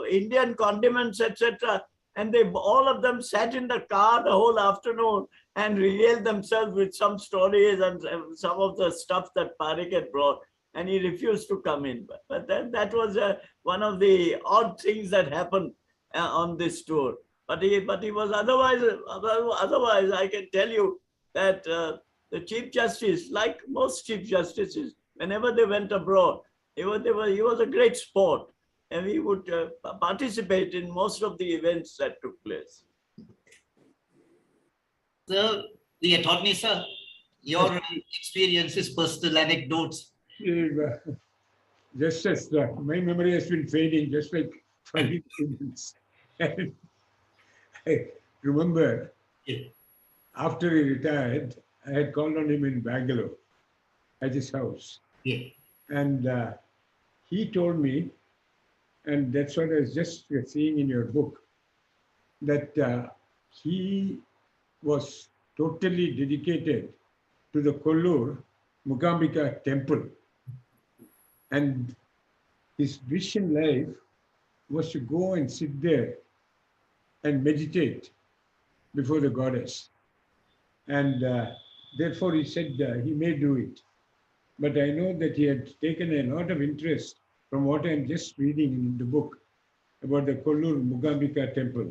Indian condiments, etc. And all of them sat in the car the whole afternoon and regaled themselves with some stories and some of the stuff that Parekh had brought. And he refused to come in. But that was one of the odd things that happened on this tour. But he was otherwise, I can tell you that the Chief Justice, like most Chief Justices, whenever they went abroad, he was a great sport. And he would participate in most of the events that took place. So, the attorney, sir, your experiences, personal anecdotes. Just as my memory has been fading, just like Fali Sam. And I remember after he retired, I had called on him in Bangalore at his house. Yeah. And he told me, and that's what I was just seeing in your book, that he was totally dedicated to the Kollur Mugambika temple. And his wish in life was to go and sit there and meditate before the goddess. And therefore he said he may do it. But I know that he had taken a lot of interest from what I'm just reading in the book about the Kollur Mugambika temple.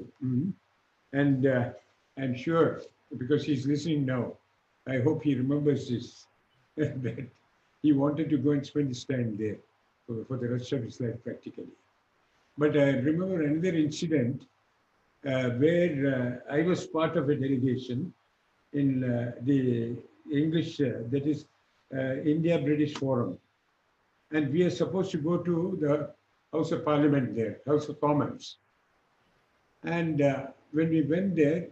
And I'm sure, because he's listening now, I hope he remembers this, that he wanted to go and spend his time there for the rest of his life practically. But I remember another incident where I was part of a delegation in the English, that is India-British Forum. And we are supposed to go to the House of Parliament there, House of Commons. And when we went there,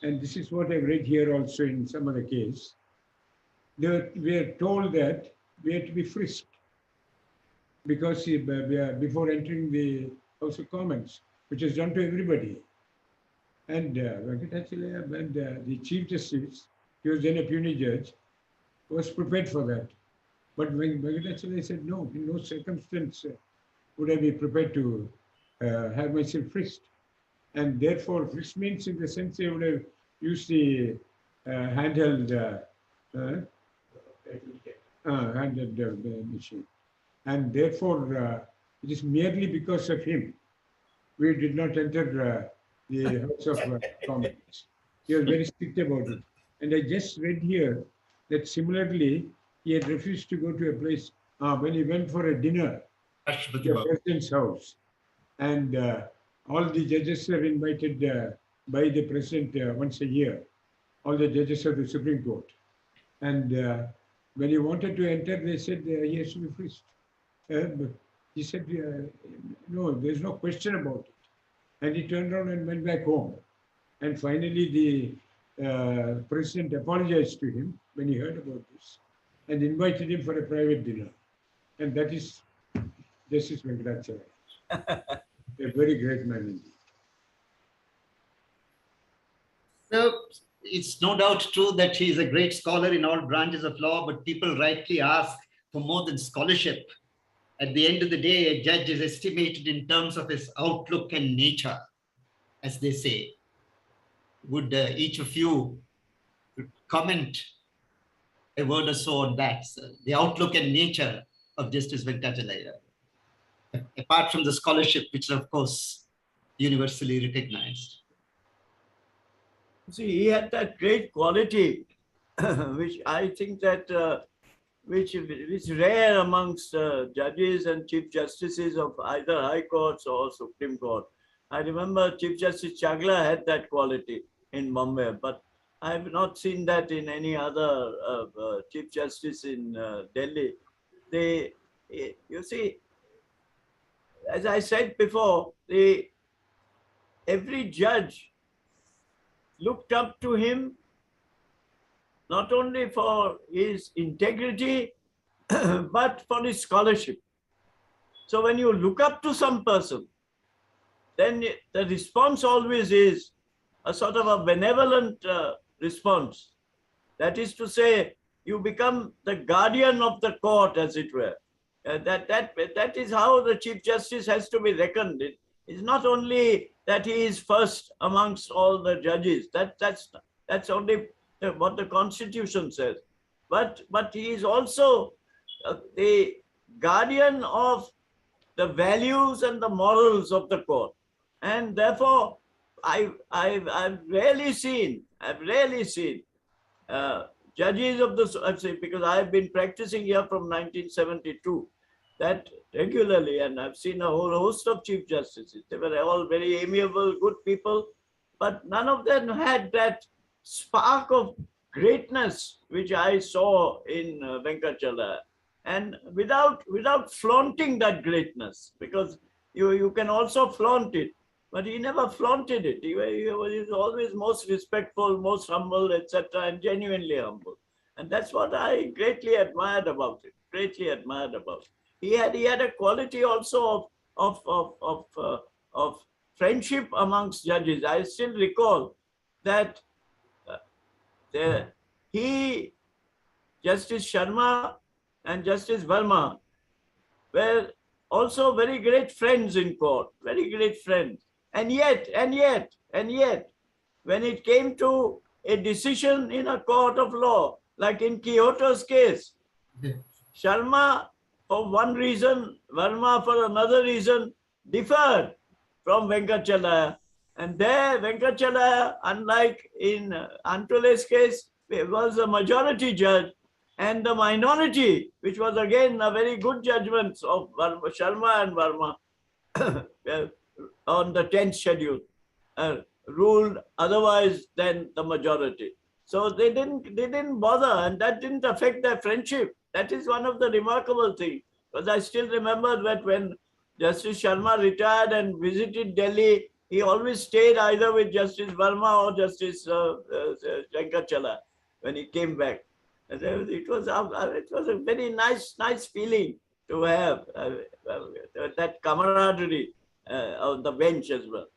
and this is what I've read here also in some other case, we were told that we had to be frisked because before entering the House of Commons, which is done to everybody. And Venkatachaliah and the Chief Justice, he was then a puisne judge, was prepared for that. But when Venkatachaliah said, no, in no circumstance would I be prepared to have myself frisked. And therefore, frisk means in the sense they would have used the handheld machine. And therefore, It is merely because of him we did not enter the House of Commons. He was very strict about it. And I just read here that similarly, he had refused to go to a place when he went for a dinner at the president's house. And all the judges are invited by the president once a year, all the judges of the Supreme Court. And when he wanted to enter, they said he has to be frisked. He said, no, there's no question about it. And he turned around and went back home. And finally, the president apologized to him when he heard about this and invited him for a private dinner. And that is Justice Venkatachaliah, a very great man indeed. So it's no doubt true that he is a great scholar in all branches of law, but people rightly ask for more than scholarship. At the end of the day, a judge is estimated in terms of his outlook and nature, as they say. Would each of you comment a word or so on that, sir? The outlook and nature of Justice Venkatachaliah, apart from the scholarship, which is, of course, universally recognized. See, he had that great quality, which I think that which is rare amongst judges and chief justices of either high courts or Supreme Court. I remember Chief Justice Chagla had that quality in Bombay, but I have not seen that in any other chief justice in Delhi. You see, as I said before, every judge looked up to him not only for his integrity, but for his scholarship. So when you look up to some person, then the response always is a sort of a benevolent response. That is to say, you become the guardian of the court, as it were. That is how the Chief Justice has to be reckoned. It is not only that he is first amongst all the judges. That's only what the Constitution says. But he is also the guardian of the values and the morals of the court. And therefore, I've rarely seen judges of the, because I've been practicing here from 1972, that regularly, and I've seen a whole host of chief justices. They were all very amiable, good people, but none of them had that spark of greatness which I saw in Venkatachaliah, and without flaunting that greatness, because you can also flaunt it, but he never flaunted it. He was always most respectful, most humble, etc., and genuinely humble. And that's what I greatly admired about it, He had a quality also of friendship amongst judges. I still recall that Justice Sharma and Justice Verma were also very great friends in court, very great friends. And yet, when it came to a decision in a court of law, like in Kyoto's case, Sharma for one reason, Verma for another reason, differed from Venkatachaliah. And there, Venkatachaliah, unlike in Antole's case, was a majority judge, and the minority, which was again a very good judgment of Sharma and Verma on the 10th schedule, ruled otherwise than the majority. So they didn't bother, and that didn't affect their friendship. That is one of the remarkable things. Because I still remember that when Justice Sharma retired and visited Delhi, he always stayed either with Justice Verma or Justice Venkatachaliah when he came back. And it was a very nice feeling to have that camaraderie on the bench as well.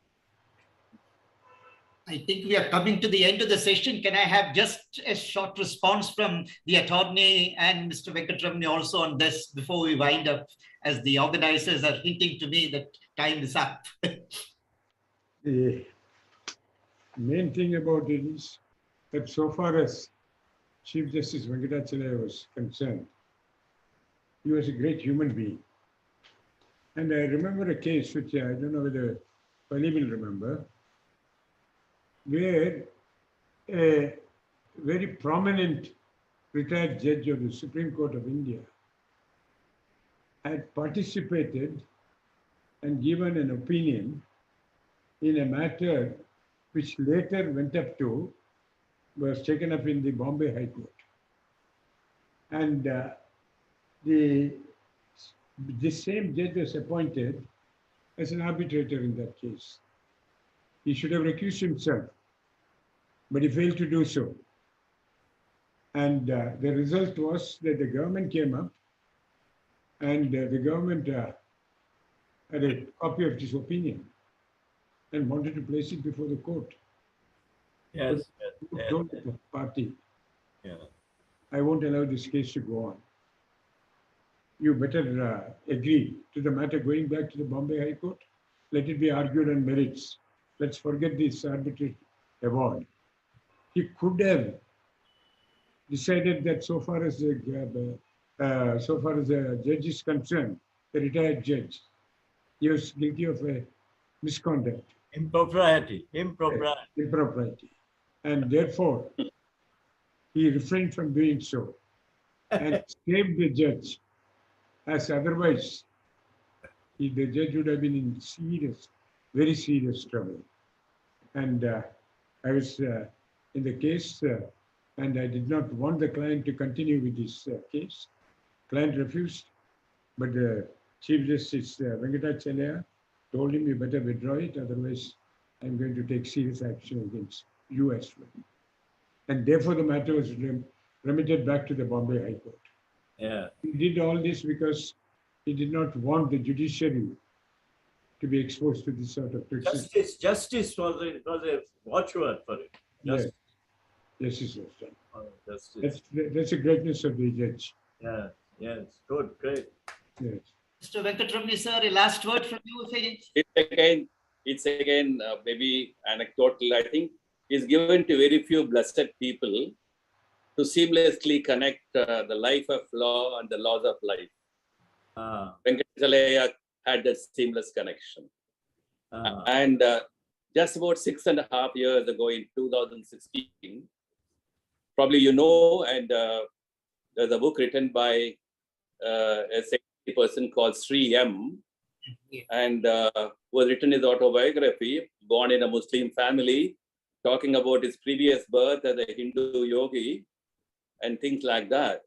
I think we are coming to the end of the session. Can I have just a short response from the attorney and Mr. Venkataramani also on this before we wind up, as the organizers are hinting to me that time is up. The main thing about it is that so far as Chief Justice Venkatachaliah was concerned, he was a great human being. And I remember a case which I don't know whether Fali will remember, where a very prominent retired judge of the Supreme Court of India had participated and given an opinion in a matter which later was taken up in the Bombay High Court. And this same judge was appointed as an arbitrator in that case. He should have recused himself, but he failed to do so. And the result was that the government came up and the government had a copy of this opinion and wanted to place it before the court. Yes. But told the party, Yeah. I won't allow this case to go on. You better agree to the matter going back to the Bombay High Court. Let it be argued on merits. Let's forget this arbitrary award. He could have decided that so far as the judge is concerned, the retired judge, he was guilty of a misconduct. Impropriety. Impropriety. And therefore, he refrained from doing so and saved the judge, as otherwise the judge would have been in very serious trouble. And I was in the case and I did not want the client to continue with this case. Client refused, but the Chief Justice Venkatachaliah told him, you better withdraw it, otherwise I'm going to take serious action against you as well. And therefore the matter was remitted back to the Bombay High Court. Yeah. He did all this because he did not want the judiciary to be exposed to this sort of toxicity. Justice was a watchword for it. Justice. Yes, yes, was done. Oh, justice. That's the greatness of the judge. Yeah. Yes. Good. Great. Yes. Mr. Venkataramani, sir, a last word from you. It's again maybe anecdotal. I think is given to very few blessed people to seamlessly connect the life of law and the laws of life. Venkatachaliah had that seamless connection. And just about 6.5 years ago in 2016, probably you know, and there's a book written by a person called Sri M, and was written his autobiography, born in a Muslim family, talking about his previous birth as a Hindu yogi and things like that.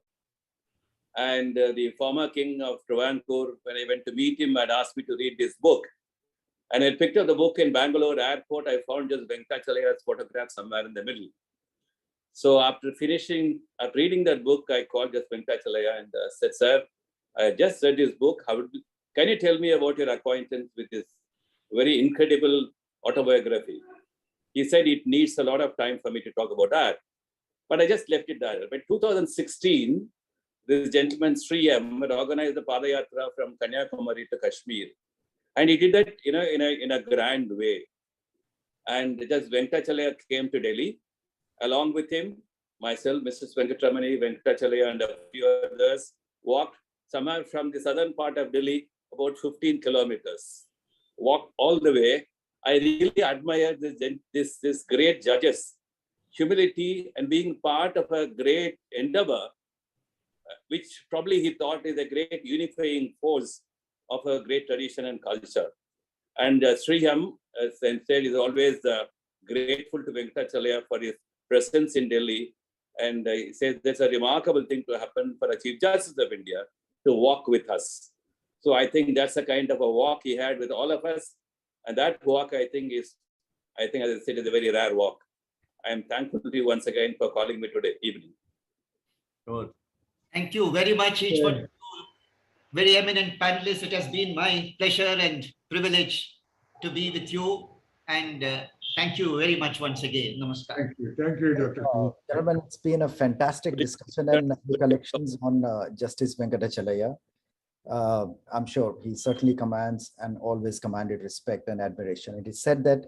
And the former king of Travancore, when I went to meet him, had asked me to read this book. And I picked up the book in Bangalore airport. I found just Venkatachaliyah's photograph somewhere in the middle. So after reading that book, I called just Venkatachaliah and said, sir, I just read this book. Can you tell me about your acquaintance with this very incredible autobiography? He said it needs a lot of time for me to talk about that. But I just left it there. But 2016, this gentleman, Sri M, had organized the Padayatra from Kanyakumari to Kashmir. And he did that in a grand way. And just Venkatachaliah came to Delhi. Along with him, myself, Mrs. Venkataramani, Venkatachaliah, and a few others walked somewhere from the southern part of Delhi, about 15 kilometers. Walked all the way. I really admire this great judge's humility and being part of a great endeavor, which probably he thought is a great unifying force of a great tradition and culture. And Sri M, as I said, is always grateful to Venkatachaliah for his presence in Delhi. And he says that's a remarkable thing to happen for a Chief Justice of India to walk with us. So I think that's a kind of a walk he had with all of us. And that walk, I think, as I said, is a very rare walk. I am thankful to you once again for calling me today evening. Good. Thank you very much, each one of you, very eminent panelists. It has been my pleasure and privilege to be with you. And thank you very much once again. Namaskar. Thank you, Dr. Gentlemen, it's been a fantastic discussion and recollections on Justice Venkatachaliah. I'm sure he certainly commands and always commanded respect and admiration. It is said that,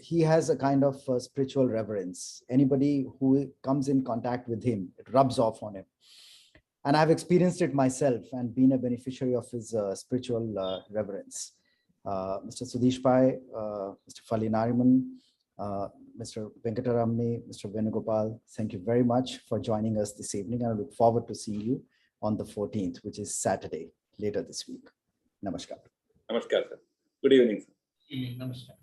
he has a kind of spiritual reverence. Anybody who comes in contact with him, it rubs off on him. And I've experienced it myself and been a beneficiary of his spiritual reverence. Mr. Sudhish Pai, Mr. Fali Nariman, Mr. Venkataramani, Mr. Venugopal, thank you very much for joining us this evening. And I look forward to seeing you on the 14th, which is Saturday, later this week. Namaskar. Namaskar, sir. Good evening, sir. Namaskar.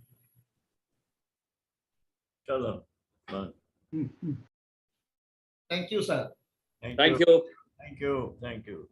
Shalom. Bye. Thank you, sir. Thank you. Thank you. Thank you.